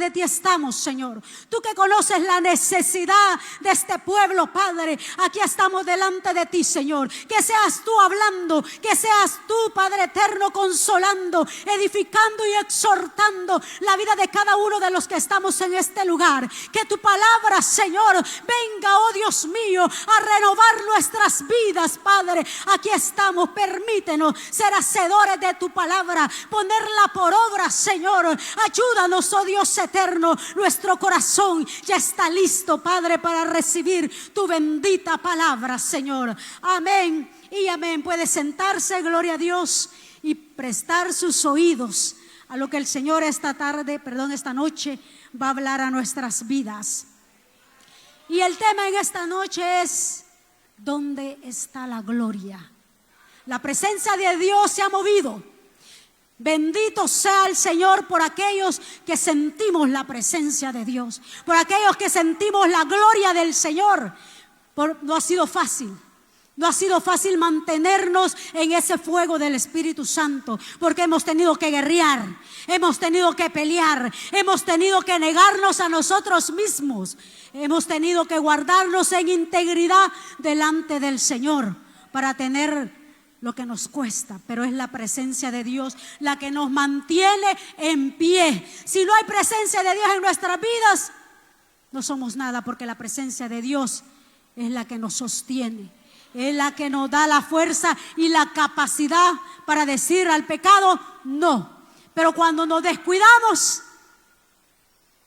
de ti estamos, Señor. Tú que conoces la necesidad de este pueblo, Padre, aquí estamos delante de ti, Señor. Que seas tú hablando, que seas tú, Padre eterno, consolando, edificando y exhortando la vida de cada uno de los que estamos en este lugar. Que tu palabra, Señor, venga, oh Dios mío, a renovar nuestras vidas, Padre. Aquí estamos, permítenos ser hacedores de tu palabra, ponerla por obra, Señor. Ayúdanos, oh Dios eterno. Nuestro corazón ya está listo, Padre, para recibir tu bendita palabra, Señor. Amén y amén. Puede sentarse, gloria a Dios, y prestar sus oídos a lo que el Señor esta noche va a hablar a nuestras vidas. Y el tema en esta noche es: ¿dónde está la gloria? La presencia de Dios se ha movido. Bendito sea el Señor por aquellos que sentimos la presencia de Dios, por aquellos que sentimos la gloria del Señor. No ha sido fácil. No ha sido fácil mantenernos en ese fuego del Espíritu Santo, porque hemos tenido que guerrear, hemos tenido que pelear, hemos tenido que negarnos a nosotros mismos, hemos tenido que guardarnos en integridad delante del Señor para tener lo que nos cuesta, pero es la presencia de Dios la que nos mantiene en pie. Si no hay presencia de Dios en nuestras vidas, no somos nada, porque la presencia de Dios es la que nos sostiene. Es la que nos da la fuerza y la capacidad para decir al pecado no. Pero cuando nos descuidamos,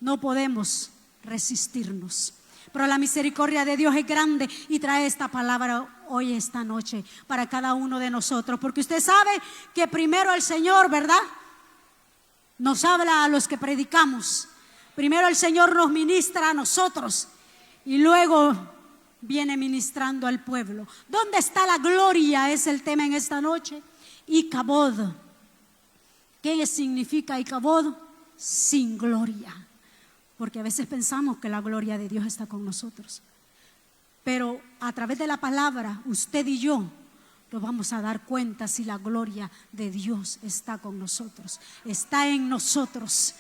no podemos resistirnos. Pero la misericordia de Dios es grande y trae esta palabra hoy, esta noche, para cada uno de nosotros. Porque usted sabe que primero el Señor, ¿verdad?, nos habla a los que predicamos. Primero el Señor nos ministra a nosotros y luego viene ministrando al pueblo. ¿Dónde está la gloria? Es el tema en esta noche. Icabod. ¿Qué significa Icabod? Sin gloria. Porque a veces pensamos que la gloria de Dios está con nosotros, pero a través de la palabra, usted y yo nos vamos a dar cuenta si la gloria de Dios está con nosotros, está en nosotros.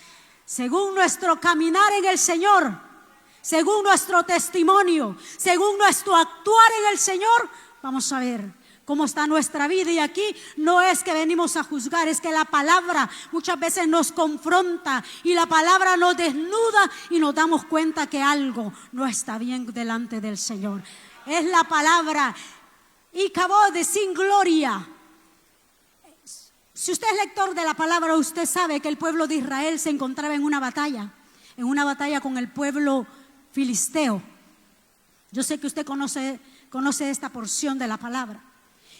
Según nuestro caminar en el Señor, según nuestro testimonio, según nuestro actuar en el Señor, vamos a ver cómo está nuestra vida. Y aquí no es que venimos a juzgar, es que la palabra muchas veces nos confronta y la palabra nos desnuda y nos damos cuenta que algo no está bien delante del Señor. Es la palabra Icabod, de sin gloria. Si usted es lector de la palabra, usted sabe que el pueblo de Israel se encontraba en una batalla con el pueblo filisteo. Yo sé que usted conoce esta porción de la palabra.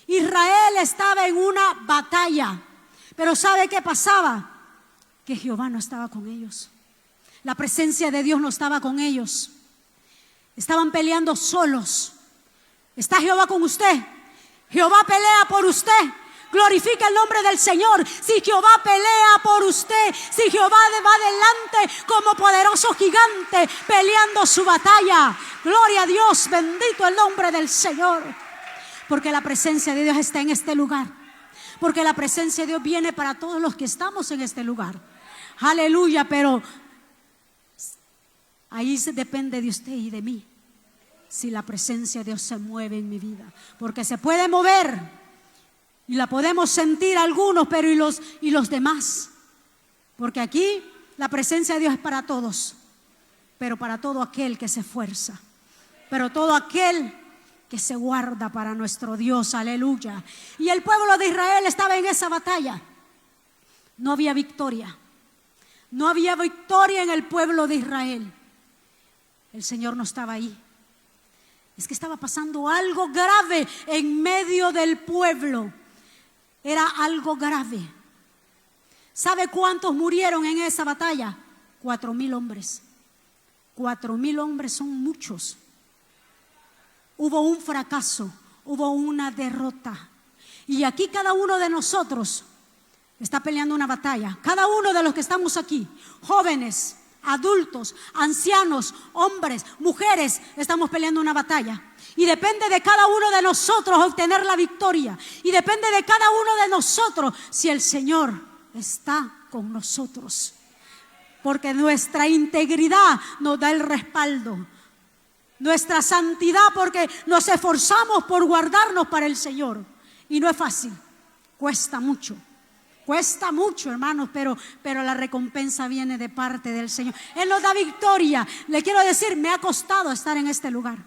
Israel estaba en una batalla, pero ¿sabe qué pasaba? Que Jehová no estaba con ellos. La presencia de Dios no estaba con ellos. Estaban peleando solos. ¿Está Jehová con usted? Jehová pelea por usted. Glorifica el nombre del Señor. Si Jehová pelea por usted, si Jehová va adelante como poderoso gigante peleando su batalla, gloria a Dios, bendito el nombre del Señor. Porque la presencia de Dios está en este lugar. Porque la presencia de Dios viene para todos los que estamos en este lugar. Aleluya, pero ahí depende de usted y de mí, si la presencia de Dios se mueve en mi vida. Porque se puede mover y la podemos sentir algunos, pero ¿y los demás? Porque aquí la presencia de Dios es para todos, pero para todo aquel que se esfuerza, pero todo aquel que se guarda para nuestro Dios. Aleluya. Y el pueblo de Israel estaba en esa batalla. No había victoria. No había victoria en el pueblo de Israel. El Señor no estaba ahí. Es que estaba pasando algo grave en medio del pueblo. Era algo grave. ¿Sabe cuántos murieron en esa batalla? 4,000 hombres. 4,000 hombres son muchos. Hubo un fracaso, hubo una derrota. Y aquí cada uno de nosotros está peleando una batalla. Cada uno de los que estamos aquí, jóvenes, adultos, ancianos, hombres, mujeres, estamos peleando una batalla. Y depende de cada uno de nosotros obtener la victoria. Y depende de cada uno de nosotros si el Señor está con nosotros. porque nuestra integridad nos da el respaldo. Nuestra santidad, porque nos esforzamos por guardarnos para el Señor. Y no es fácil, cuesta mucho, hermanos, pero la recompensa viene de parte del Señor. Él nos da victoria. Le quiero decir, me ha costado estar en este lugar.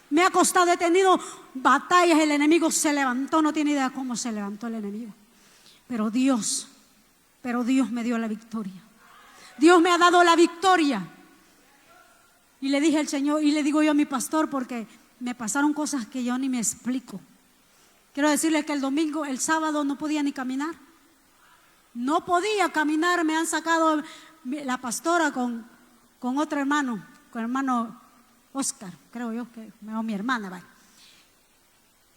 Me ha costado, he tenido batallas, el enemigo se levantó, no tiene idea cómo se levantó el enemigo. Pero Dios me dio la victoria. Dios me ha dado la victoria. Y le dije al Señor, y le digo yo a mi pastor, porque me pasaron cosas que yo ni me explico. Quiero decirles que el sábado no podía ni caminar. No podía caminar, me han sacado la pastora con otro hermano, con el hermano Oscar, creo yo, o mi hermana, vaya.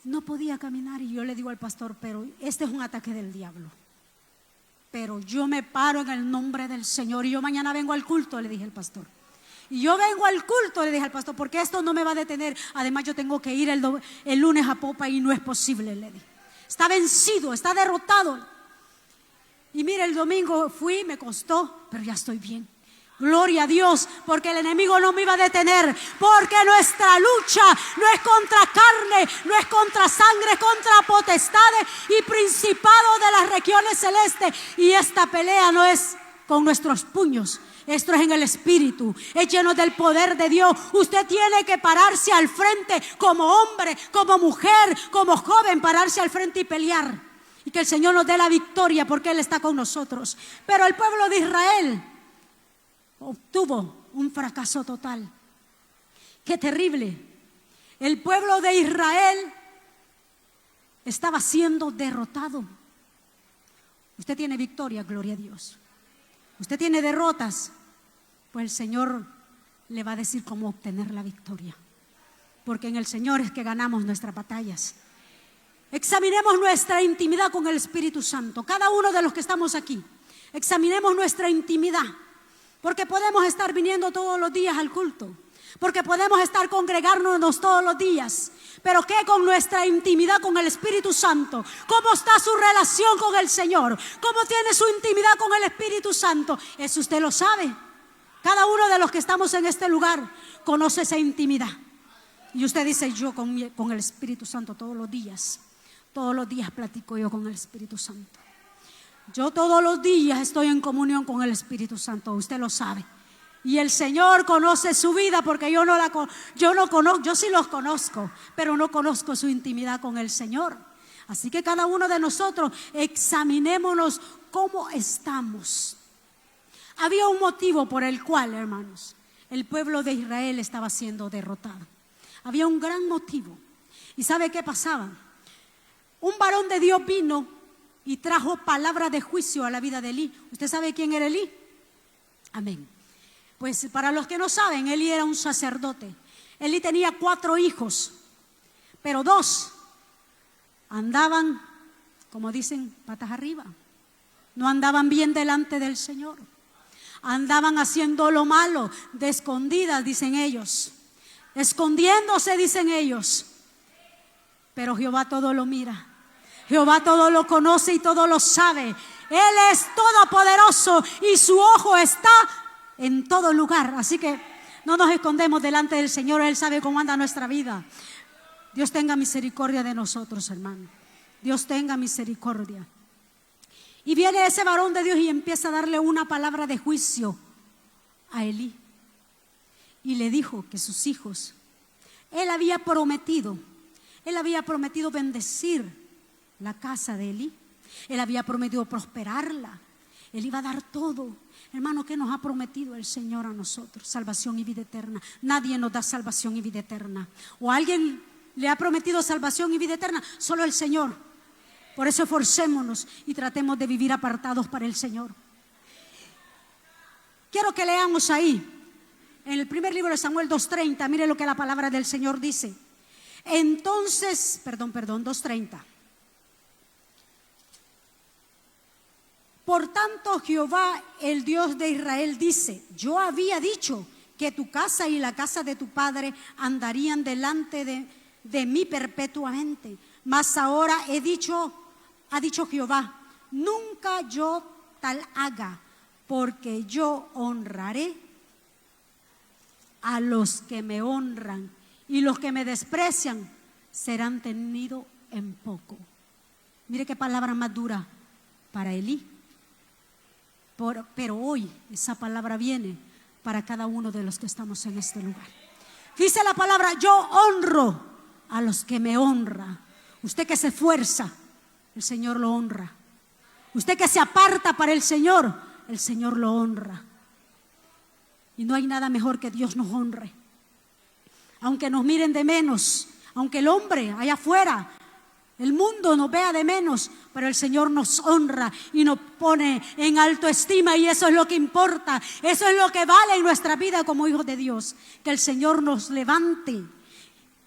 No podía caminar y yo le digo al pastor, pero este es un ataque del diablo. Pero yo me paro en el nombre del Señor y yo mañana vengo al culto, le dije al pastor. Y yo vengo al culto, le dije al pastor, porque esto no me va a detener. Además yo tengo que ir el lunes a Popa y no es posible, le dije. Está vencido, está derrotado. Y mire, el domingo fui, me costó, pero ya estoy bien. Gloria a Dios, porque el enemigo no me iba a detener, porque nuestra lucha no es contra carne, no es contra sangre, es contra potestades y principados de las regiones celestes. Y esta pelea no es con nuestros puños, esto es en el Espíritu, es lleno del poder de Dios. Usted tiene que pararse al frente como hombre, como mujer, como joven, pararse al frente y pelear. Y que el Señor nos dé la victoria porque Él está con nosotros. Pero el pueblo de Israel obtuvo un fracaso total. ¡Qué terrible! El pueblo de Israel estaba siendo derrotado. Usted tiene victoria, gloria a Dios. Usted tiene derrotas, pues el Señor le va a decir cómo obtener la victoria. Porque en el Señor es que ganamos nuestras batallas. Examinemos nuestra intimidad con el Espíritu Santo. Cada uno de los que estamos aquí, examinemos nuestra intimidad. Porque podemos estar viniendo todos los días al culto. Porque podemos estar congregándonos todos los días. Pero ¿qué con nuestra intimidad con el Espíritu Santo? ¿Cómo está su relación con el Señor? ¿Cómo tiene su intimidad con el Espíritu Santo? Eso usted lo sabe. Cada uno de los que estamos en este lugar conoce esa intimidad. Y usted dice, yo con el Espíritu Santo todos los días platico yo con el Espíritu Santo. Yo todos los días estoy en comunión con el Espíritu Santo, usted lo sabe. Y el Señor conoce su vida porque yo sí los conozco, pero no conozco su intimidad con el Señor. Así que cada uno de nosotros examinémonos cómo estamos. Había un motivo por el cual, hermanos, el pueblo de Israel estaba siendo derrotado. Había un gran motivo. ¿Y sabe qué pasaba? Un varón de Dios vino y trajo palabra de juicio a la vida de Elí. ¿Usted sabe quién era Elí? Amén. Pues para los que no saben, Elí era un sacerdote. Elí tenía 4 hijos, pero 2 andaban, como dicen, patas arriba. No andaban bien delante del Señor. Andaban haciendo lo malo, de escondidas, dicen ellos. Escondiéndose, dicen ellos. Pero Jehová todo lo mira. Jehová todo lo conoce y todo lo sabe. Él es todopoderoso y su ojo está en todo lugar. Así que no nos escondemos delante del Señor. Él sabe cómo anda nuestra vida. Dios tenga misericordia de nosotros, hermano. Dios tenga misericordia. Y viene ese varón de Dios y empieza a darle una palabra de juicio a Elí. Y le dijo que sus hijos, él había prometido bendecir la casa de Elí. Él había prometido prosperarla. Él iba a dar todo. Hermano, ¿qué nos ha prometido el Señor a nosotros? Salvación y vida eterna. Nadie nos da salvación y vida eterna. ¿O alguien le ha prometido salvación y vida eterna? Solo el Señor. Por eso esforcémonos y tratemos de vivir apartados para el Señor. Quiero que leamos ahí, en el primer libro de Samuel 2:30, mire lo que la palabra del Señor dice. Entonces, 2:30. Por tanto, Jehová, el Dios de Israel, dice: yo había dicho que tu casa y la casa de tu padre andarían delante de mí perpetuamente. Mas ahora ha dicho Jehová, nunca yo tal haga, porque yo honraré a los que me honran, y los que me desprecian serán tenidos en poco. Mire qué palabra más dura para Elí. Pero hoy esa palabra viene para cada uno de los que estamos en este lugar. Dice la palabra: yo honro a los que me honran. Usted que se esfuerza, el Señor lo honra. Usted que se aparta para el Señor lo honra. Y no hay nada mejor que Dios nos honre. Aunque nos miren de menos, aunque el hombre allá afuera, el mundo nos vea de menos, pero el Señor nos honra y nos pone en alto estima, y eso es lo que importa. Eso es lo que vale en nuestra vida como hijos de Dios, que el Señor nos levante.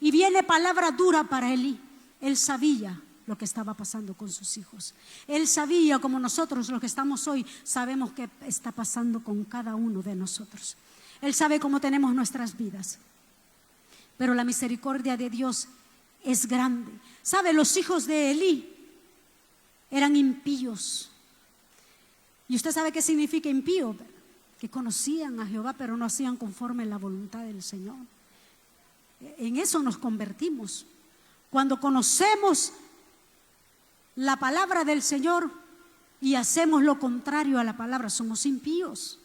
Y viene palabra dura para Elí. Él sabía lo que estaba pasando con sus hijos. Él sabía, como nosotros los que estamos hoy sabemos qué está pasando con cada uno de nosotros. Él sabe cómo tenemos nuestras vidas. Pero la misericordia de Dios es grande. ¿Sabe? Los hijos de Elí eran impíos. Y usted sabe qué significa impío, que conocían a Jehová, pero no hacían conforme la voluntad del Señor. En eso nos convertimos. Cuando conocemos la palabra del Señor y hacemos lo contrario a la palabra, somos impíos,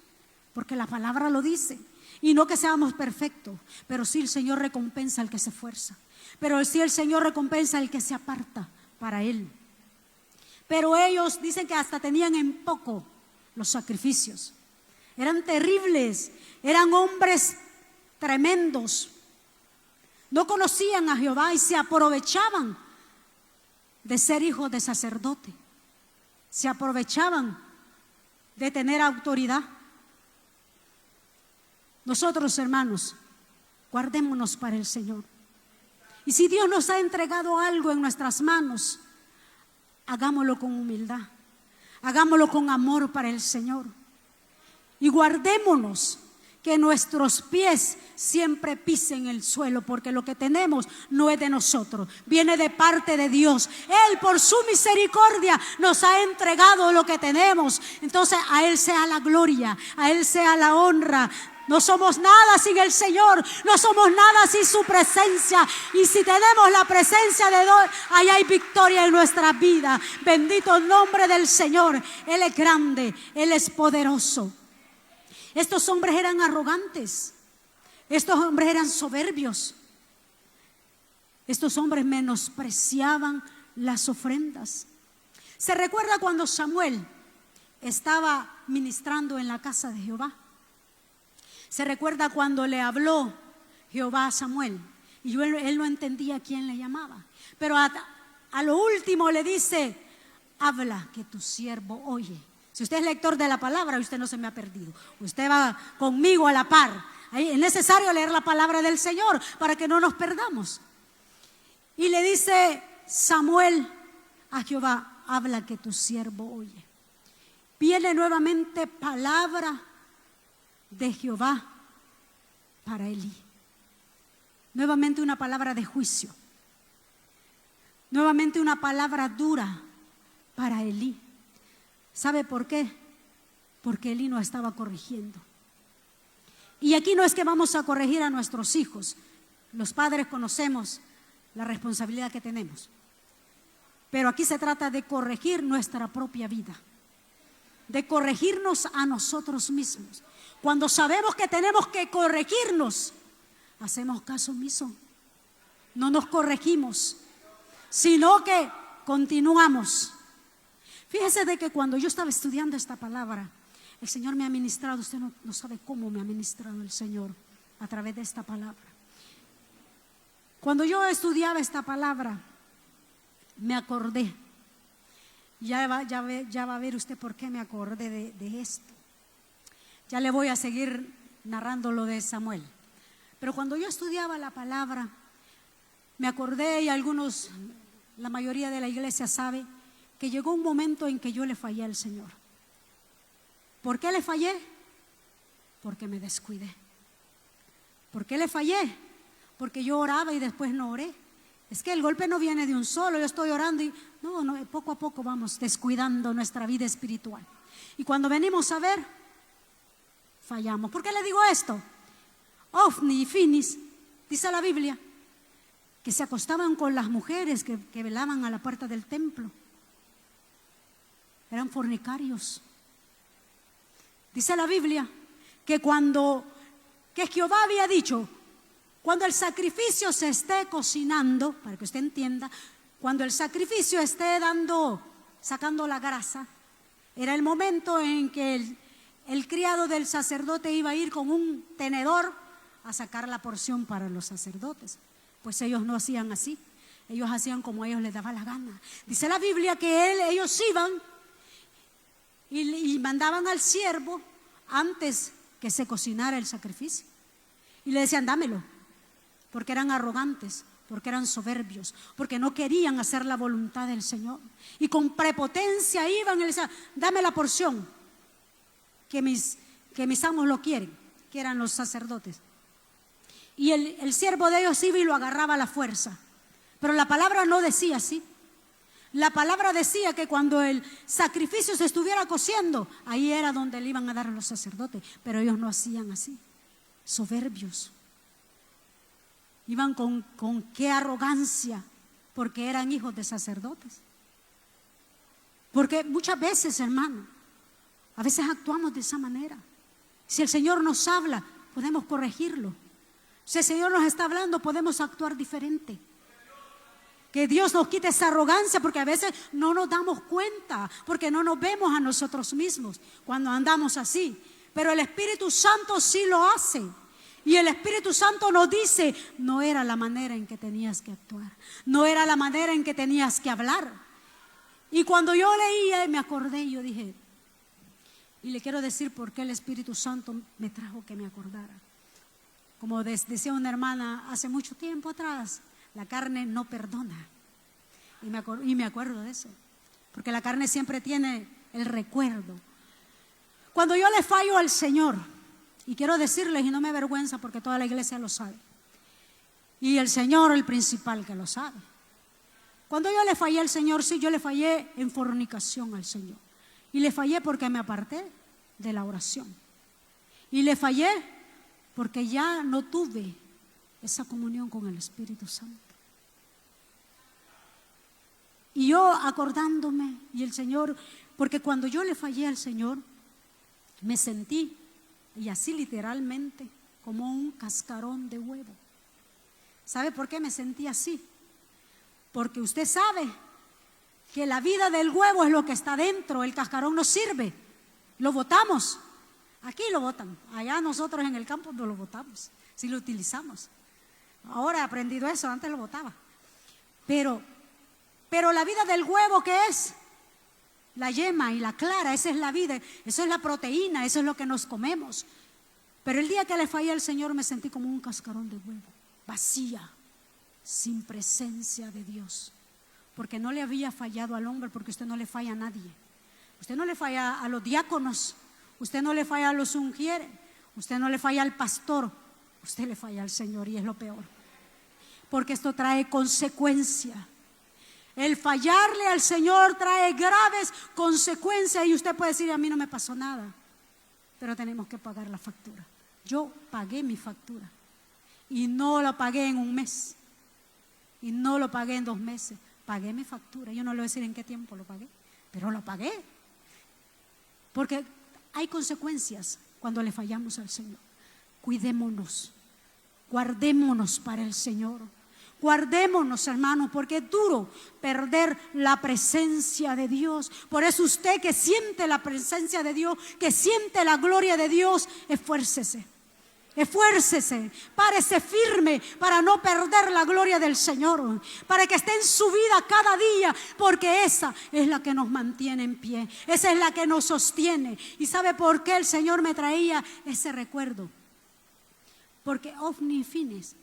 porque la palabra lo dice. Y no que seamos perfectos, pero sí el Señor recompensa al que se esfuerza. Pero sí el Señor recompensa al que se aparta para Él. Pero ellos dicen que hasta tenían en poco los sacrificios. Eran terribles, eran hombres tremendos. No conocían a Jehová y se aprovechaban de ser hijos de sacerdote. Se aprovechaban de tener autoridad. Nosotros, hermanos, guardémonos para el Señor. Y si Dios nos ha entregado algo en nuestras manos, hagámoslo con humildad, hagámoslo con amor para el Señor. Y guardémonos que nuestros pies siempre pisen el suelo, porque lo que tenemos no es de nosotros, viene de parte de Dios. Él, por su misericordia, nos ha entregado lo que tenemos. Entonces a Él sea la gloria, a Él sea la honra. No somos nada sin el Señor, no somos nada sin su presencia. Y si tenemos la presencia de Dios, ahí hay victoria en nuestra vida. Bendito el nombre del Señor. Él es grande, Él es poderoso. Estos hombres eran arrogantes, estos hombres eran soberbios, estos hombres menospreciaban las ofrendas. ¿Se recuerda cuando Samuel estaba ministrando en la casa de Jehová? ¿Se recuerda cuando le habló Jehová a Samuel? Y él no entendía quién le llamaba. Pero a lo último le dice: habla, que tu siervo oye. Si usted es lector de la palabra, usted no se me ha perdido. Usted va conmigo a la par. Ahí es necesario leer la palabra del Señor para que no nos perdamos. Y le dice Samuel a Jehová: habla, que tu siervo oye. Viene nuevamente palabra de Jehová para Elí. Nuevamente una palabra de juicio. Nuevamente una palabra dura para Elí. ¿Sabe por qué? Porque Elí no estaba corrigiendo. Y aquí no es que vamos a corregir a nuestros hijos. Los padres conocemos la responsabilidad que tenemos. Pero aquí se trata de corregir nuestra propia vida, de corregirnos a nosotros mismos. Cuando sabemos que tenemos que corregirnos, hacemos caso omiso. No nos corregimos, sino que continuamos. Fíjese de que cuando yo estaba estudiando esta palabra, el Señor me ha ministrado. Usted no sabe cómo me ha ministrado el Señor a través de esta palabra. Cuando yo estudiaba esta palabra, me acordé. Ya va a ver usted por qué me acordé de esto. Ya le voy a seguir narrando lo de Samuel. Pero cuando yo estudiaba la palabra, me acordé, y algunos, la mayoría de la iglesia sabe, que llegó un momento en que yo le fallé al Señor. ¿Por qué le fallé? Porque me descuidé. ¿Por qué le fallé? Porque yo oraba y después no oré. Es que el golpe no viene de un solo. Yo estoy orando y no, poco a poco vamos descuidando nuestra vida espiritual. Y cuando venimos a ver, fallamos. ¿Por qué le digo esto? Ofni y Finis, dice la Biblia, que se acostaban con las mujeres que velaban a la puerta del templo. Eran fornicarios. Dice la Biblia que que Jehová había dicho, cuando el sacrificio se esté cocinando, para que usted entienda, cuando el sacrificio esté sacando la grasa, era el momento en que el criado del sacerdote iba a ir con un tenedor a sacar la porción para los sacerdotes. Pues ellos no hacían así, ellos hacían como a ellos les daba la gana. Dice la Biblia que ellos iban y mandaban al siervo antes que se cocinara el sacrificio y le decían dámelo, porque eran arrogantes, porque eran soberbios, porque no querían hacer la voluntad del Señor y con prepotencia iban y le decían dame la porción que mis amos lo quieren, que eran los sacerdotes. Y el siervo de ellos iba y lo agarraba a la fuerza. Pero la palabra no decía así. La palabra decía que cuando el sacrificio se estuviera cociendo, ahí era donde le iban a dar a los sacerdotes. Pero ellos no hacían así. Soberbios. Iban con qué arrogancia, porque eran hijos de sacerdotes. Porque muchas veces, hermano, a veces actuamos de esa manera. Si el Señor nos habla, podemos corregirlo. Si el Señor nos está hablando, podemos actuar diferente. Que Dios nos quite esa arrogancia, porque a veces no nos damos cuenta, porque no nos vemos a nosotros mismos cuando andamos así. Pero el Espíritu Santo sí lo hace. Y el Espíritu Santo nos dice, no era la manera en que tenías que actuar, no era la manera en que tenías que hablar. Y cuando yo leía, me acordé y yo dije, y le quiero decir por qué el Espíritu Santo me trajo que me acordara. Como decía una hermana hace mucho tiempo atrás, la carne no perdona. Y me acuerdo de eso, porque la carne siempre tiene el recuerdo. Cuando yo le fallo al Señor, y quiero decirles, y no me avergüenza porque toda la iglesia lo sabe, y el Señor el principal que lo sabe. Cuando yo le fallé al Señor, sí, yo le fallé en fornicación al Señor. Y le fallé porque me aparté de la oración. Y le fallé porque ya no tuve esa comunión con el Espíritu Santo. Y yo acordándome, y el Señor, porque cuando yo le fallé al Señor, me sentí, y así literalmente, como un cascarón de huevo. ¿Sabe por qué me sentí así? Porque usted sabe que la vida del huevo es lo que está dentro, el cascarón no sirve, lo botamos. Aquí lo botan, allá nosotros en el campo no lo botamos, sí lo utilizamos. Ahora he aprendido eso, antes lo botaba. Pero la vida del huevo, ¿qué es? La yema y la clara, esa es la vida, eso es la proteína, eso es lo que nos comemos. Pero el día que le fallé al Señor me sentí como un cascarón de huevo, vacía, sin presencia de Dios. Porque no le había fallado al hombre, porque usted no le falla a nadie. Usted no le falla a los diáconos, usted no le falla a los ungieres, usted no le falla al pastor, usted le falla al Señor, y es lo peor. Porque esto trae consecuencias. El fallarle al Señor trae graves consecuencias, y usted puede decir, a mí no me pasó nada, pero tenemos que pagar la factura. Yo pagué mi factura y no la pagué en un mes y no lo pagué en 2 meses, pagué mi factura. Yo no le voy a decir en qué tiempo lo pagué, pero lo pagué, porque hay consecuencias cuando le fallamos al Señor. Cuidémonos, guardémonos para el Señor. Guardémonos, hermanos, porque es duro perder la presencia de Dios. Por eso usted que siente la presencia de Dios, que siente la gloria de Dios, esfuércese. Esfuércese, párese firme para no perder la gloria del Señor, para que esté en su vida cada día, porque esa es la que nos mantiene en pie, esa es la que nos sostiene. ¿Y sabe por qué el Señor me traía ese recuerdo? Porque Ofni y Finis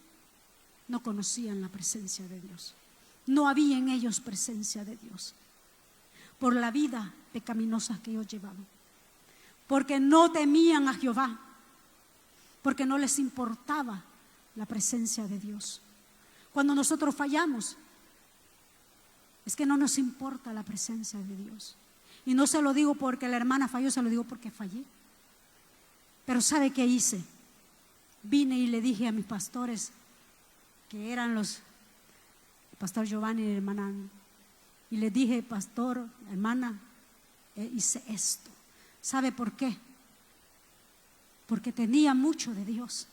no conocían la presencia de Dios, no había en ellos presencia de Dios, por la vida pecaminosa que ellos llevaban, porque no temían a Jehová, porque no les importaba la presencia de Dios. Cuando nosotros fallamos, es que no nos importa la presencia de Dios. Y no se lo digo porque la hermana falló, se lo digo porque fallé. Pero ¿sabe qué hice? Vine y le dije a mis pastores, que eran el pastor Giovanni y la hermana Ana, y le dije, pastor, hermana, hice esto. ¿Sabe por qué? Porque tenía mucho de Dios,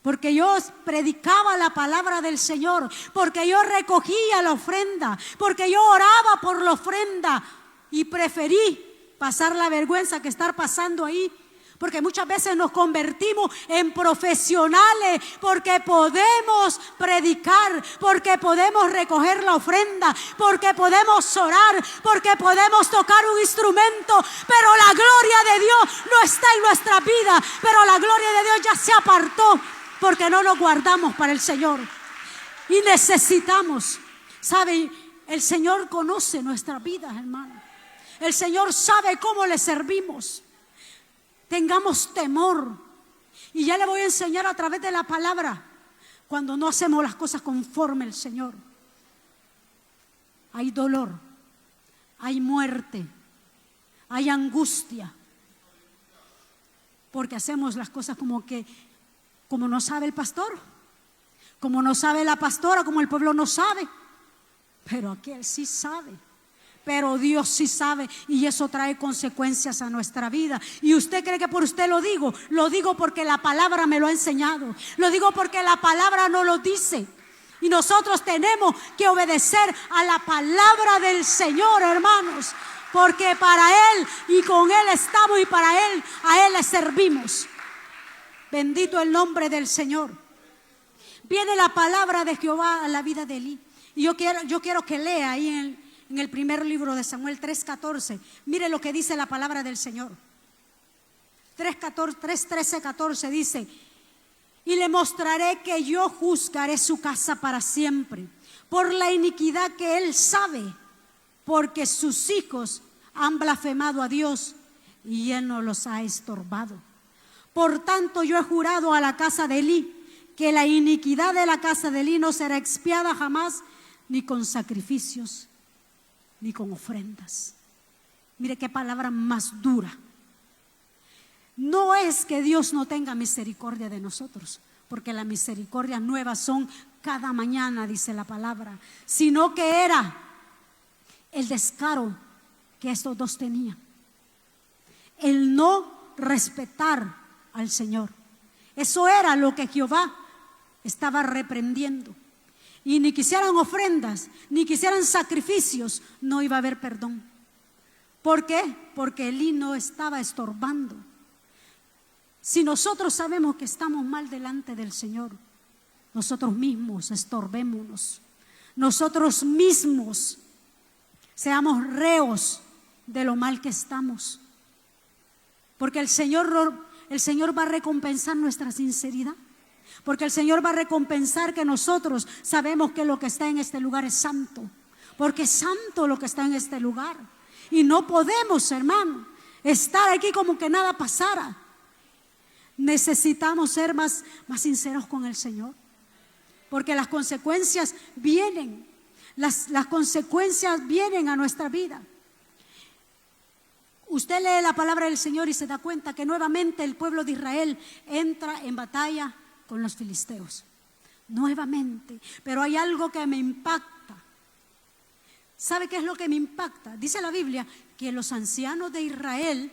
porque yo predicaba la palabra del Señor, porque yo recogía la ofrenda, porque yo oraba por la ofrenda y preferí pasar la vergüenza que estar pasando ahí. Porque muchas veces nos convertimos en profesionales porque podemos predicar, porque podemos recoger la ofrenda, porque podemos orar, porque podemos tocar un instrumento, pero la gloria de Dios no está en nuestra vida, pero la gloria de Dios ya se apartó porque no nos guardamos para el Señor. Y necesitamos, ¿sabe? El Señor conoce nuestras vidas, hermano. El Señor sabe cómo le servimos. Tengamos temor. Y ya le voy a enseñar a través de la palabra cuando no hacemos las cosas conforme al Señor. Hay dolor, hay muerte, hay angustia, porque hacemos las cosas como no sabe el pastor, como no sabe la pastora, como el pueblo no sabe. Pero aquel sí sabe. Pero Dios sí sabe, y eso trae consecuencias a nuestra vida. Y usted cree que por usted lo digo porque la palabra me lo ha enseñado, lo digo porque la palabra no lo dice. Y nosotros tenemos que obedecer a la palabra del Señor, hermanos, porque para Él y con Él estamos y para Él, a Él le servimos. Bendito el nombre del Señor. Viene la palabra de Jehová a la vida de Elí. Y yo quiero que lea ahí en el primer libro de Samuel 3:14. Mire lo que dice la palabra del Señor. 3:13-14 dice: y le mostraré que yo juzgaré su casa para siempre por la iniquidad que él sabe, porque sus hijos han blasfemado a Dios y él no los ha estorbado. Por tanto yo he jurado a la casa de Elí que la iniquidad de la casa de Elí no será expiada jamás, ni con sacrificios ni con ofrendas. Mire qué palabra más dura. No es que Dios no tenga misericordia de nosotros, porque las misericordias nuevas son cada mañana, dice la palabra, sino que era el descaro que estos dos tenían, el no respetar al Señor. Eso era lo que Jehová estaba reprendiendo. Y ni quisieran ofrendas, ni quisieran sacrificios, no iba a haber perdón. ¿Por qué? Porque Elí no estaba estorbando. Si nosotros sabemos que estamos mal delante del Señor, nosotros mismos estorbémonos. Nosotros mismos seamos reos de lo mal que estamos. Porque el Señor va a recompensar nuestra sinceridad. Porque el Señor va a recompensar que nosotros sabemos que lo que está en este lugar es santo. Porque es santo lo que está en este lugar. Y no podemos, hermano, estar aquí como que nada pasara. Necesitamos ser más sinceros con el Señor. Porque las consecuencias vienen. Las consecuencias vienen a nuestra vida. Usted lee la palabra del Señor y se da cuenta que nuevamente el pueblo de Israel entra en batalla con los filisteos, nuevamente. Pero hay algo que me impacta. ¿Sabe qué es lo que me impacta? Dice la Biblia que los ancianos de Israel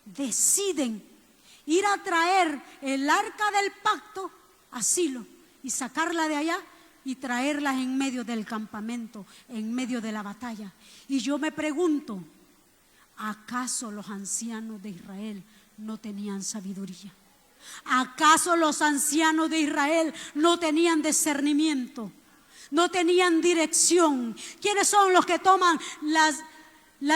deciden ir a traer el arca del pacto a Silo y sacarla de allá y traerla en medio del campamento, en medio de la batalla. Y yo me pregunto, ¿acaso los ancianos de Israel no tenían sabiduría? ¿Acaso los ancianos de Israel no tenían discernimiento? ¿No tenían dirección? ¿Quiénes son los que toman las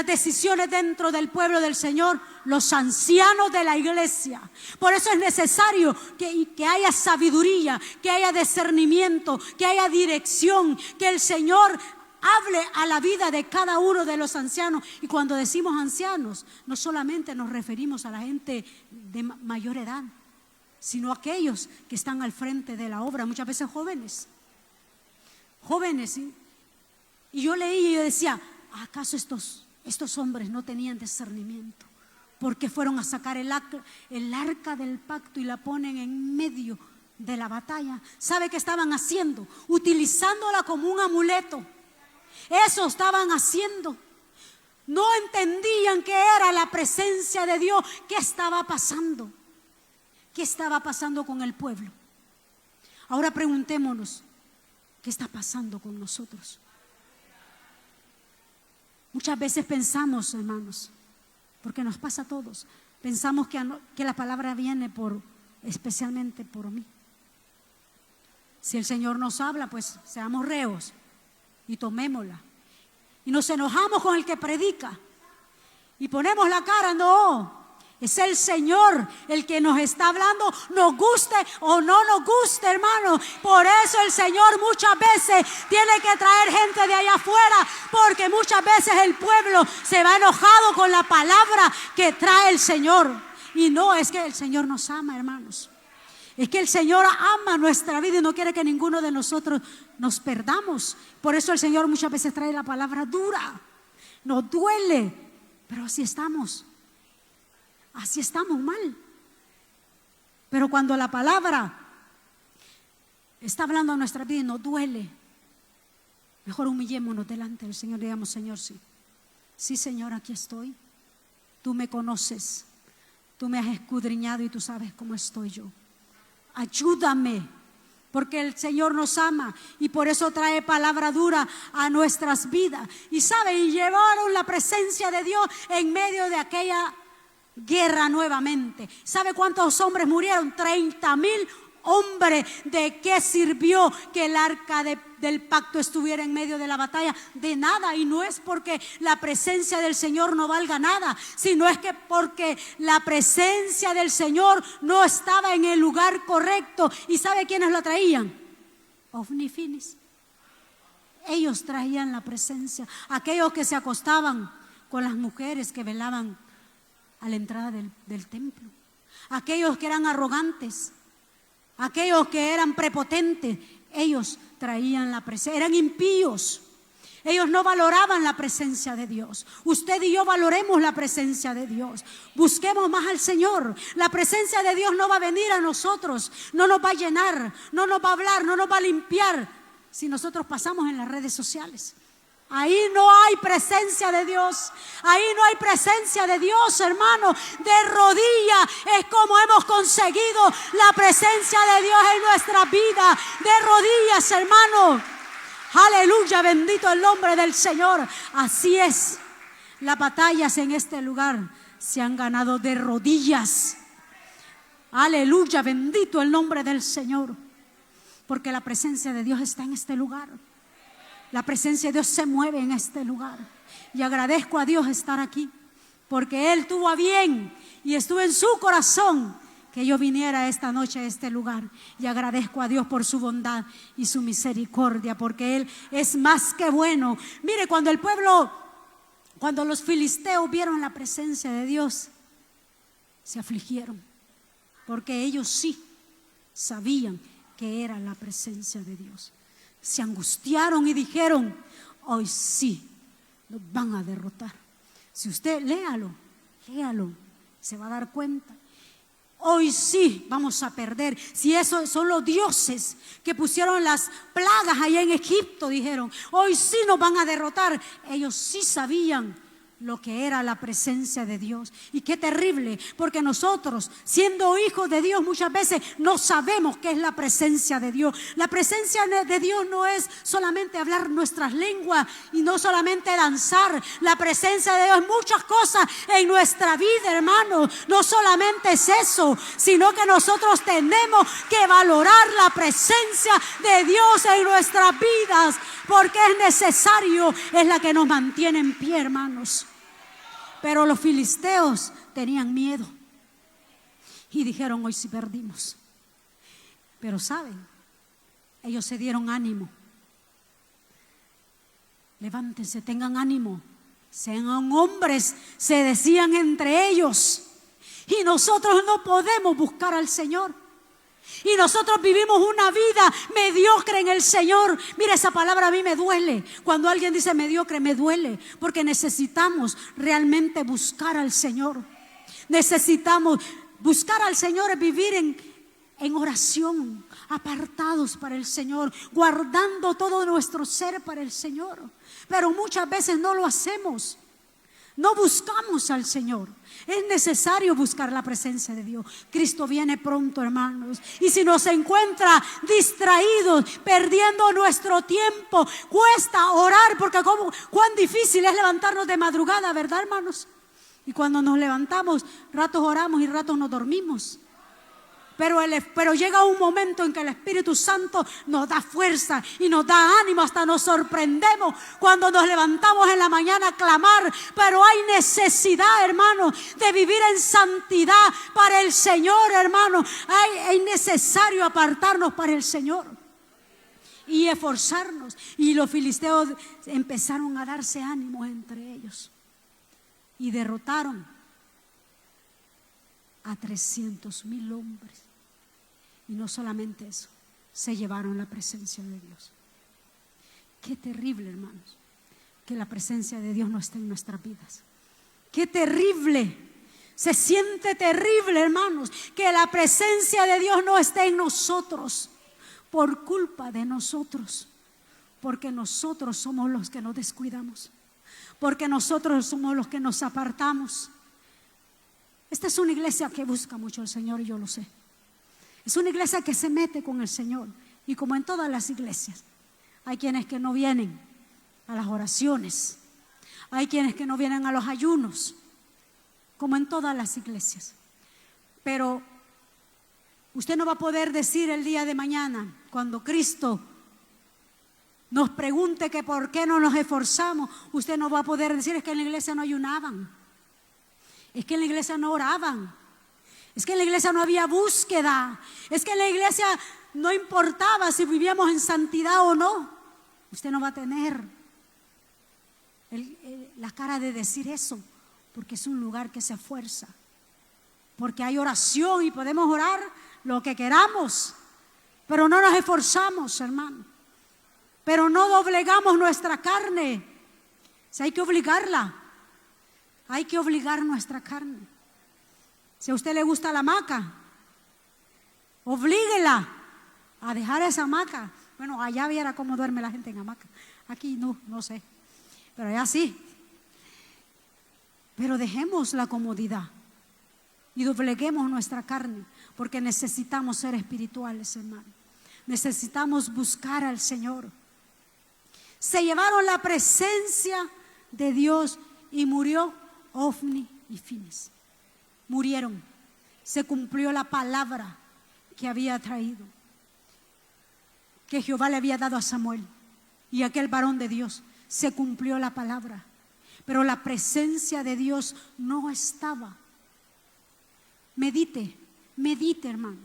decisiones dentro del pueblo del Señor? Los ancianos de la iglesia. Por eso es necesario que haya sabiduría, que haya discernimiento, que haya dirección, que el Señor hable a la vida de cada uno de los ancianos. Y cuando decimos ancianos, no solamente nos referimos a la gente de mayor edad, sino aquellos que están al frente de la obra, muchas veces jóvenes. ¿sí? Y yo leí y yo decía, ¿acaso estos hombres no tenían discernimiento? porque fueron a sacar el arca del pacto y la ponen en medio de la batalla. ¿Sabe qué estaban haciendo? Utilizándola como un amuleto. Eso estaban haciendo. No entendían qué era la presencia de Dios. ¿Qué estaba pasando? ¿Qué estaba pasando con el pueblo? Ahora preguntémonos, ¿qué está pasando con nosotros? Muchas veces pensamos, hermanos, porque nos pasa a todos, pensamos que la palabra viene especialmente por mí. Si el Señor nos habla, pues seamos reos y tomémosla. Y nos enojamos con el que predica y ponemos la cara. No, es el Señor el que nos está hablando, nos guste o no nos guste, hermano. Por eso el Señor muchas veces tiene que traer gente de allá afuera, porque muchas veces el pueblo se va enojado con la palabra que trae el Señor. Y no es que el Señor nos ama, hermanos. Es que el Señor ama nuestra vida y no quiere que ninguno de nosotros nos perdamos. Por eso el Señor muchas veces trae la palabra dura. Nos duele, pero así estamos mal. Pero cuando la palabra está hablando a nuestra vida y nos duele, mejor humillémonos delante del Señor y digamos: Señor, sí Señor, aquí estoy. Tú me conoces, tú me has escudriñado y tú sabes cómo estoy yo. Ayúdame, porque el Señor nos ama y por eso trae palabra dura a nuestras vidas. Y y llevaron la presencia de Dios en medio de aquella guerra nuevamente. ¿Sabe cuántos hombres murieron? 30,000 hombres. ¿De qué sirvió que el arca del pacto estuviera en medio de la batalla? De nada. Y no es porque la presencia del Señor no valga nada, sino es que porque la presencia del Señor no estaba en el lugar correcto. ¿Y sabe quiénes la traían? Ofni Finis. Ellos traían la presencia. Aquellos que se acostaban con las mujeres que velaban a la entrada del templo. Aquellos que eran arrogantes, aquellos que eran prepotentes, ellos traían la presencia. Eran impíos. Ellos no valoraban la presencia de Dios. Usted y yo valoremos la presencia de Dios. Busquemos más al Señor. La presencia de Dios no va a venir a nosotros, no nos va a llenar, no nos va a hablar, no nos va a limpiar si nosotros pasamos en las redes sociales. Ahí no hay presencia de Dios. Ahí no hay presencia de Dios, hermano. De rodillas es como hemos conseguido la presencia de Dios en nuestra vida. De rodillas, hermano. Aleluya, bendito el nombre del Señor. Así es. Las batallas en este lugar se han ganado de rodillas. Aleluya, bendito el nombre del Señor. Porque la presencia de Dios está en este lugar. La presencia de Dios se mueve en este lugar. Y agradezco a Dios estar aquí, porque Él tuvo a bien y estuvo en su corazón que yo viniera esta noche a este lugar. Y agradezco a Dios por su bondad y su misericordia, porque Él es más que bueno. Mire, cuando los filisteos vieron la presencia de Dios, se afligieron, porque ellos sí sabían que era la presencia de Dios. Se angustiaron y dijeron: hoy sí nos van a derrotar. Si usted léalo, se va a dar cuenta. Hoy sí vamos a perder. Si esos son los dioses que pusieron las plagas allá en Egipto, dijeron: hoy sí nos van a derrotar. Ellos sí sabían lo que era la presencia de Dios. Y qué terrible, porque nosotros, siendo hijos de Dios, muchas veces no sabemos qué es la presencia de Dios. La presencia de Dios no es solamente hablar nuestras lenguas y no solamente danzar. La presencia de Dios es muchas cosas en nuestra vida, hermano. No solamente es eso, sino que nosotros tenemos que valorar la presencia de Dios en nuestras vidas, porque es necesario, es la que nos mantiene en pie, hermanos. Pero los filisteos tenían miedo y dijeron: hoy sí perdimos. Pero saben, ellos se dieron ánimo. Levántense, tengan ánimo, sean hombres, se decían entre ellos. Y nosotros no podemos buscar al Señor. Y nosotros vivimos una vida mediocre en el Señor. Mira, esa palabra a mí me duele. Cuando alguien dice mediocre, me duele, porque necesitamos realmente buscar al Señor. Necesitamos buscar al Señor, vivir en oración, apartados para el Señor, guardando todo nuestro ser para el Señor. Pero muchas veces no lo hacemos. No buscamos al Señor. Es necesario buscar la presencia de Dios. Cristo viene pronto, hermanos. Y si nos encuentra distraídos, perdiendo nuestro tiempo, cuesta orar, porque cuán difícil es levantarnos de madrugada, ¿verdad, hermanos? Y cuando nos levantamos, ratos oramos y ratos nos dormimos. Pero llega un momento en que el Espíritu Santo nos da fuerza y nos da ánimo, hasta nos sorprendemos cuando nos levantamos en la mañana a clamar. Pero hay necesidad, hermano, de vivir en santidad para el Señor, hermano. Es necesario apartarnos para el Señor y esforzarnos. Y los filisteos empezaron a darse ánimos entre ellos y derrotaron a 300,000 hombres. Y no solamente eso, se llevaron la presencia de Dios. Qué terrible, hermanos, que la presencia de Dios no esté en nuestras vidas. Qué terrible, se siente terrible, hermanos, que la presencia de Dios no esté en nosotros por culpa de nosotros, porque nosotros somos los que nos descuidamos, porque nosotros somos los que nos apartamos. Esta es una iglesia que busca mucho al Señor y yo lo sé. Es una iglesia que se mete con el Señor. Y como en todas las iglesias, hay quienes que no vienen a las oraciones, hay quienes que no vienen a los ayunos, como en todas las iglesias. Pero usted no va a poder decir el día de mañana, cuando Cristo nos pregunte que por qué no nos esforzamos, usted no va a poder decir: es que en la iglesia no ayunaban, es que en la iglesia no oraban, es que en la iglesia no había búsqueda, es que en la iglesia no importaba si vivíamos en santidad o no. Usted no va a tener la cara de decir eso, porque es un lugar que se esfuerza, porque hay oración y podemos orar lo que queramos, pero no nos esforzamos, hermano, pero no doblegamos nuestra carne. Si hay que obligarla, hay que obligar nuestra carne. Si a usted le gusta la hamaca, oblíguela a dejar esa hamaca. Bueno, allá viera cómo duerme la gente en hamaca. Aquí no sé, pero allá sí. Pero dejemos la comodidad y dobleguemos nuestra carne, porque necesitamos ser espirituales, hermano. Necesitamos buscar al Señor. Se llevaron la presencia de Dios y murió Ofni y Finees. Murieron. Se cumplió la palabra que había traído, que Jehová le había dado a Samuel y aquel varón de Dios. Se cumplió la palabra, pero la presencia de Dios no estaba. Medite, hermano.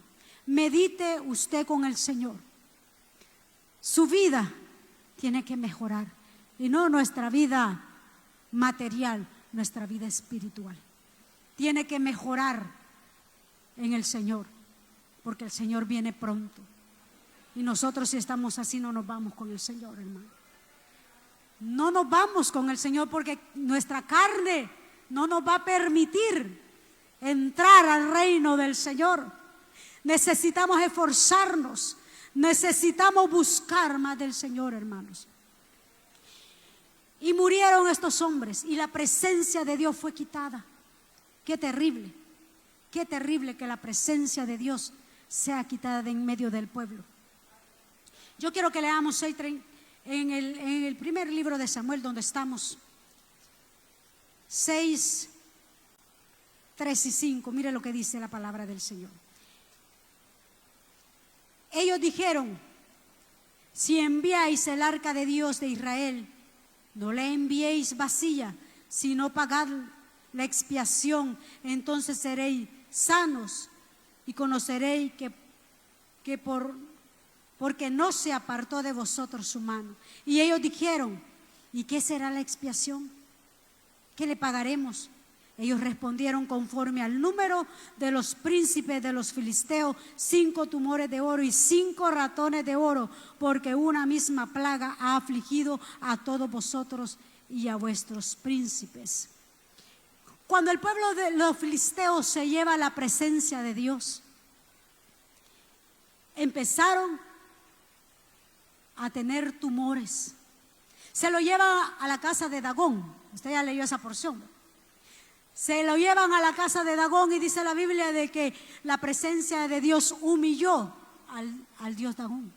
Medite usted con el Señor. Su vida tiene que mejorar, y no nuestra vida material, nuestra vida espiritual. Tiene que mejorar en el Señor, porque el Señor viene pronto. Y nosotros, si estamos así, no nos vamos con el Señor, hermano. No nos vamos con el Señor, porque nuestra carne no nos va a permitir entrar al reino del Señor. Necesitamos esforzarnos, necesitamos buscar más del Señor, hermanos. Y murieron estos hombres y la presencia de Dios fue quitada. Qué terrible que la presencia de Dios sea quitada de en medio del pueblo. Yo quiero que leamos en el primer libro de Samuel, donde estamos, 6, 3 y 5. Mire lo que dice la palabra del Señor. Ellos dijeron: si enviáis el arca de Dios de Israel, no le enviéis vacía, sino pagad la expiación, entonces seréis sanos y conoceréis que porque no se apartó de vosotros su mano. Y ellos dijeron: ¿y qué será la expiación? ¿Qué le pagaremos? Ellos respondieron: conforme al número de los príncipes de los filisteos, 5 tumores de oro y 5 ratones de oro, porque una misma plaga ha afligido a todos vosotros y a vuestros príncipes. Cuando el pueblo de los filisteos se lleva a la presencia de Dios, empezaron a tener tumores. Se lo lleva a la casa de Dagón. Usted ya leyó esa porción. Se lo llevan a la casa de Dagón y dice la Biblia de que la presencia de Dios humilló al dios Dagón.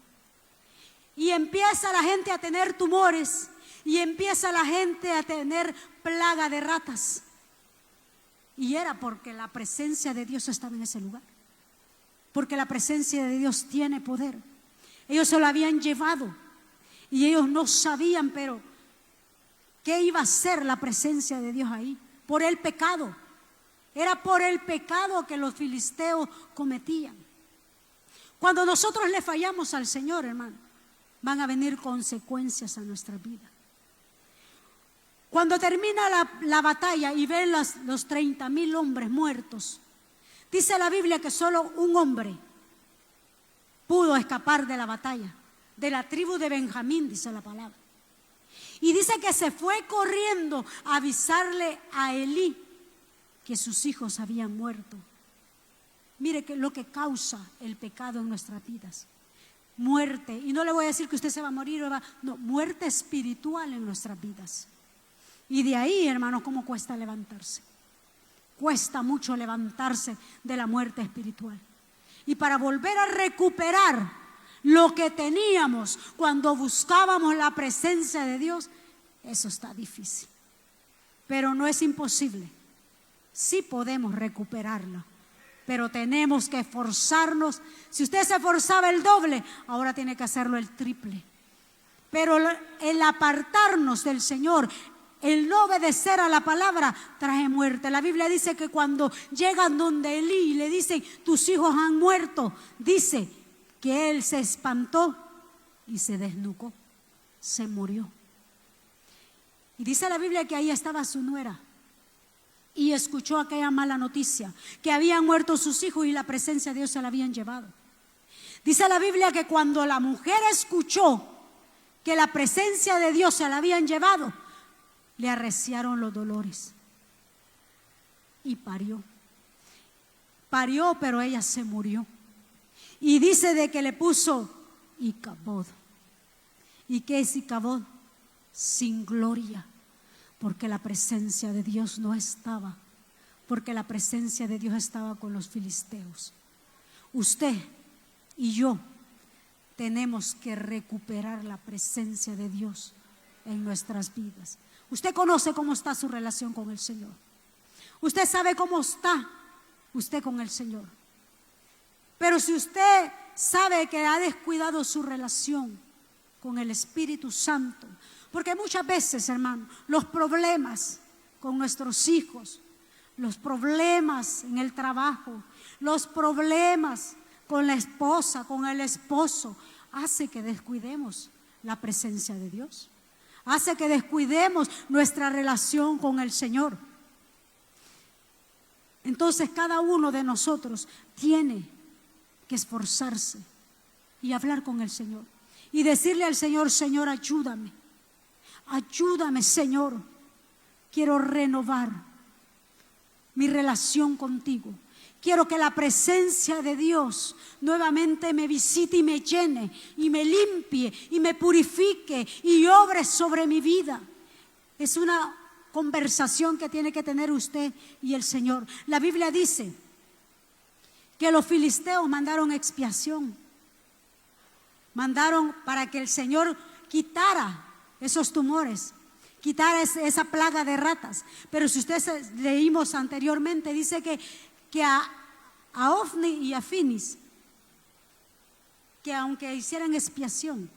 Y empieza la gente a tener tumores y empieza la gente a tener plaga de ratas. Y era porque la presencia de Dios estaba en ese lugar. Porque la presencia de Dios tiene poder. Ellos se lo habían llevado y ellos no sabían, pero ¿qué iba a hacer la presencia de Dios ahí? Por el pecado. Era por el pecado que los filisteos cometían. Cuando nosotros le fallamos al Señor, hermano, van a venir consecuencias a nuestra vida. Cuando termina la batalla y ven los 30,000 hombres muertos, dice la Biblia que solo un hombre pudo escapar de la batalla, de la tribu de Benjamín, dice la palabra. Y dice que se fue corriendo a avisarle a Elí que sus hijos habían muerto. Mire que lo que causa el pecado en nuestras vidas, muerte. Y no le voy a decir que usted se va a morir, no, muerte espiritual en nuestras vidas. Y de ahí, hermanos, cómo cuesta levantarse. Cuesta mucho levantarse de la muerte espiritual. Y para volver a recuperar lo que teníamos cuando buscábamos la presencia de Dios, eso está difícil. Pero no es imposible. Sí podemos recuperarlo, pero tenemos que esforzarnos. Si usted se esforzaba el doble, ahora tiene que hacerlo el triple. Pero el apartarnos del Señor, el no obedecer a la palabra, trae muerte. La Biblia dice que cuando llegan donde Elí y le dicen, tus hijos han muerto, dice que él se espantó y se desnucó, se murió. Y dice la Biblia que ahí estaba su nuera y escuchó aquella mala noticia, que habían muerto sus hijos y la presencia de Dios se la habían llevado. Dice la Biblia que cuando la mujer escuchó que la presencia de Dios se la habían llevado, le arreciaron los dolores y parió. Parió, pero ella se murió. Y dice de que le puso Icabod. ¿Y qué es Icabod? Sin gloria, porque la presencia de Dios no estaba, porque la presencia de Dios estaba con los filisteos. Usted y yo tenemos que recuperar la presencia de Dios en nuestras vidas. Usted conoce cómo está su relación con el Señor. Usted sabe cómo está usted con el Señor. Pero si usted sabe que ha descuidado su relación con el Espíritu Santo, porque muchas veces, hermano, los problemas con nuestros hijos, los problemas en el trabajo, los problemas con la esposa, con el esposo, hace que descuidemos la presencia de Dios. Hace que descuidemos nuestra relación con el Señor. Entonces cada uno de nosotros tiene que esforzarse y hablar con el Señor y decirle al Señor, Señor, ayúdame, ayúdame, Señor, quiero renovar mi relación contigo. Quiero que la presencia de Dios nuevamente me visite y me llene y me limpie y me purifique y obre sobre mi vida. Es una conversación que tiene que tener usted y el Señor. La Biblia dice que los filisteos mandaron expiación. Mandaron para que el Señor quitara esos tumores, quitara esa plaga de ratas. Pero si ustedes leímos anteriormente, dice que a Ofni y a Finis, que aunque hicieran expiación,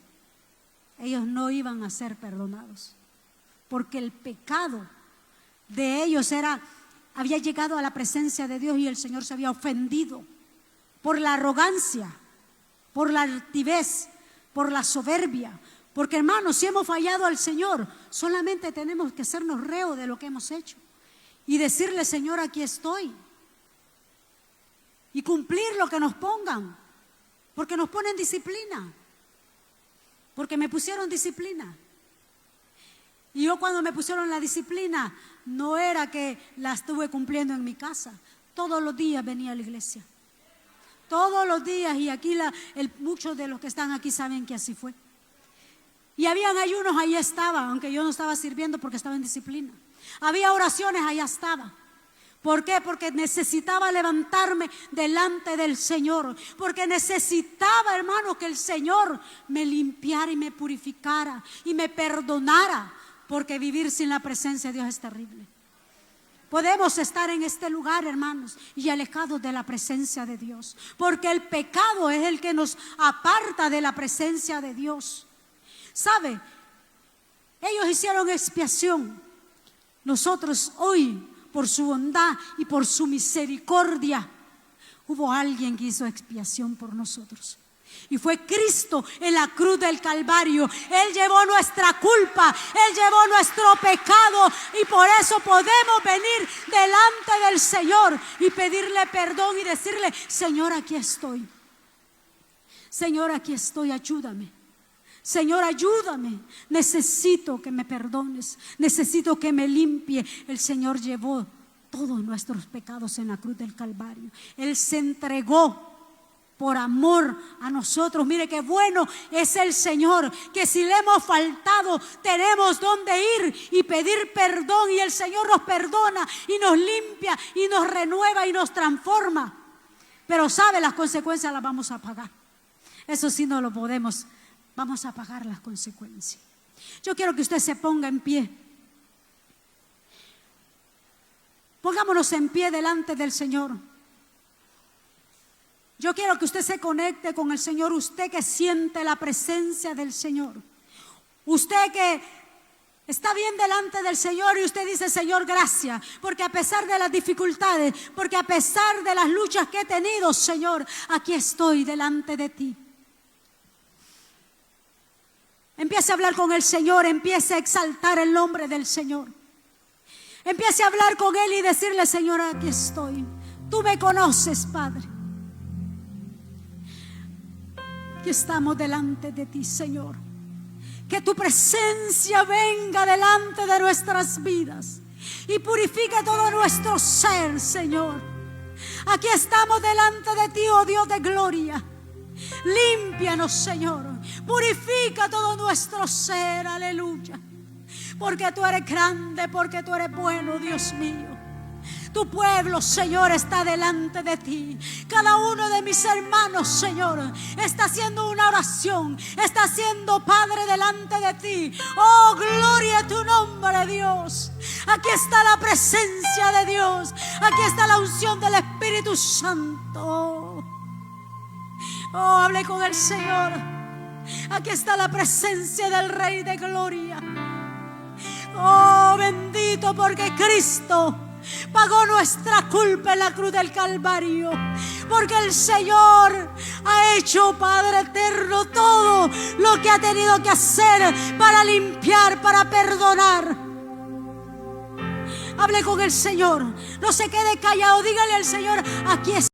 ellos no iban a ser perdonados, porque el pecado de ellos había llegado a la presencia de Dios y el Señor se había ofendido por la arrogancia, por la altivez, por la soberbia. Porque, hermanos, si hemos fallado al Señor, solamente tenemos que hacernos reo de lo que hemos hecho y decirle, Señor, aquí estoy. Y cumplir lo que nos pongan, porque nos ponen disciplina, porque me pusieron disciplina. Y yo cuando me pusieron la disciplina, no era que la estuve cumpliendo en mi casa. Todos los días venía a la iglesia. Todos los días, y aquí muchos de los que están aquí saben que así fue. Y habían ayunos, ahí estaba, aunque yo no estaba sirviendo porque estaba en disciplina. Había oraciones, allá estaba. ¿Por qué? Porque necesitaba levantarme delante del Señor. Porque necesitaba, hermano, que el Señor me limpiara y me purificara y me perdonara. Porque vivir sin la presencia de Dios es terrible. Podemos estar en este lugar, hermanos, y alejados de la presencia de Dios. Porque el pecado es el que nos aparta de la presencia de Dios. ¿Sabe? Ellos hicieron expiación. Nosotros hoy, por su bondad y por su misericordia, hubo alguien que hizo expiación por nosotros. Y fue Cristo en la cruz del Calvario. Él llevó nuestra culpa, Él llevó nuestro pecado, y por eso podemos venir delante del Señor y pedirle perdón y decirle: Señor, aquí estoy. Señor, aquí estoy, ayúdame. Señor, ayúdame. Necesito que me perdones, necesito que me limpie. El Señor llevó todos nuestros pecados en la cruz del Calvario. Él se entregó por amor a nosotros. Mire qué bueno es el Señor, que si le hemos faltado tenemos donde ir y pedir perdón, y el Señor nos perdona y nos limpia y nos renueva y nos transforma. Pero sabe, las consecuencias las vamos a pagar. Eso sí, no lo podemos. Vamos a pagar las consecuencias. Yo quiero que usted se ponga en pie. Pongámonos en pie delante del Señor. Yo quiero que usted se conecte con el Señor, usted que siente la presencia del Señor. Usted que está bien delante del Señor y usted dice: Señor, gracias, porque a pesar de las dificultades, porque a pesar de las luchas que he tenido, Señor, aquí estoy delante de ti. Empiece a hablar con el Señor, empiece a exaltar el nombre del Señor. Empiece a hablar con Él y decirle: Señor, aquí estoy. Tú me conoces, Padre. Aquí estamos delante de ti, Señor. Que tu presencia venga delante de nuestras vidas y purifique todo nuestro ser, Señor. Aquí estamos delante de ti, oh Dios de gloria. Límpianos, Señor. Purifica todo nuestro ser, aleluya. Porque tú eres grande, porque tú eres bueno, Dios mío. Tu pueblo, Señor, está delante de ti. Cada uno de mis hermanos, Señor, está haciendo una oración. Está haciendo, Padre, delante de ti. Oh, gloria a tu nombre, Dios. Aquí está la presencia de Dios. Aquí está la unción del Espíritu Santo. Oh, hable con el Señor. Aquí está la presencia del Rey de Gloria. Oh, bendito, porque Cristo pagó nuestra culpa en la cruz del Calvario. Porque el Señor ha hecho, Padre eterno, todo lo que ha tenido que hacer para limpiar, para perdonar. Hable con el Señor. No se quede callado. Dígale al Señor: aquí está.